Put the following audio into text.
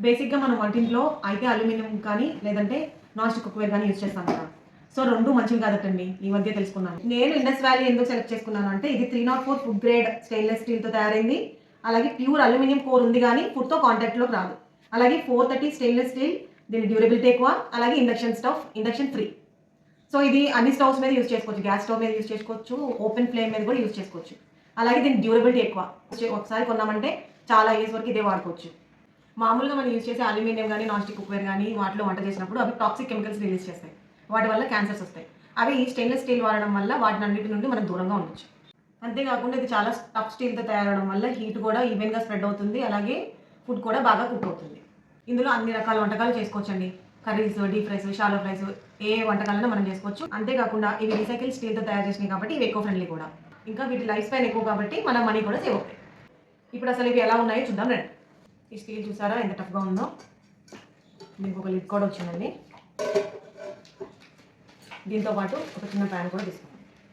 బేసిక్గా మనం వంటింట్లో అయితే అల్యూమినియం కానీ లేదంటే నాన్ స్టిక్ కుక్వేర్ కానీ యూజ్ చేస్తాం కదా. సో రెండు మంచివి కాదటండి, ఈ మధ్య తెలుసుకున్నాను. నేను ఇండస్ వ్యాలీ ఎందుకు సెలెక్ట్ చేసుకున్నాను అంటే ఇది 304 ఫుడ్ గ్రేడ్ స్టెయిన్లెస్ స్టీల్తో తయారైంది. అలాగే ప్యూర్ అల్యూమినియం కోర్ ఉంది కానీ ఫుడ్తో కాంటాక్ట్లోకి రాదు. అలాగే 430 స్టెయిన్లెస్ స్టీల్, దీని డ్యూరబిలిటీ ఎక్కువ. అలాగే ఇండక్షన్ ఫ్రీ. సో ఇది అన్ని స్టవ్స్ మీద యూజ్ చేసుకోవచ్చు, గ్యాస్ స్టవ్ మీద యూజ్ చేసుకోవచ్చు, ఓపెన్ ఫ్లేమ్ మీద కూడా యూజ్ చేసుకోవచ్చు. అలాగే దీని డ్యూరబిలిటీ ఎక్కువ. ఒకసారి కొన్నామంటే చాలా ఇయర్స్ వరకు ఇదే వాడుకోవచ్చు. మామూలుగా మనం యూజ్ చేసే అల్యూమినియం కానీ నాన్ స్టిక్ కుక్వేర్ కానీ వాటిలో వంట చేసినప్పుడు అవి టాక్సిక్ కెమికల్స్ రిలీజ్ చేస్తాయి. వాటి వల్ల క్యాన్సర్స్ వస్తాయి. అవి ఈ స్టెయిన్లెస్ స్టీల్ వాడడం వల్ల వాటిని అన్నిటి నుండి మనం దూరంగా ఉండొచ్చు. అంతేకాకుండా ఇది చాలా టఫ్ స్టీల్తో తయారవడం వల్ల హీట్ కూడా ఈవెన్గా స్ప్రెడ్ అవుతుంది. అలాగే ఫుడ్ కూడా బాగా కుక్ అవుతుంది. ఇందులో అన్ని రకాల వంటకాలు చేసుకోవచ్చండి. Curries, deep fries, shallow fries, ఏ వంటకాలైనా మనం చేసుకోవచ్చు. అంతేకాకుండా ఇవి రీసైకిల్ స్టీల్తో తయారు చేసినాయి కాబట్టి ఇవి ఎకో ఫ్రెండ్లీ కూడా. ఇంకా వీటి లైఫ్ స్పాన్ ఎక్కువ కాబట్టి మన మనీ కూడా సేవ్ అవుతాయి. ఇప్పుడు అసలు ఇవి ఎలా ఉన్నాయో చూద్దాం రండి. ఈ స్టీల్ చూసారా ఎంత టఫ్గా ఉందో. దీనికి ఒక లిడ్ కూడా వచ్చిందండి. దీంతో పాటు ఒక చిన్న ప్యాన్ కూడా తీసుకుంటాం.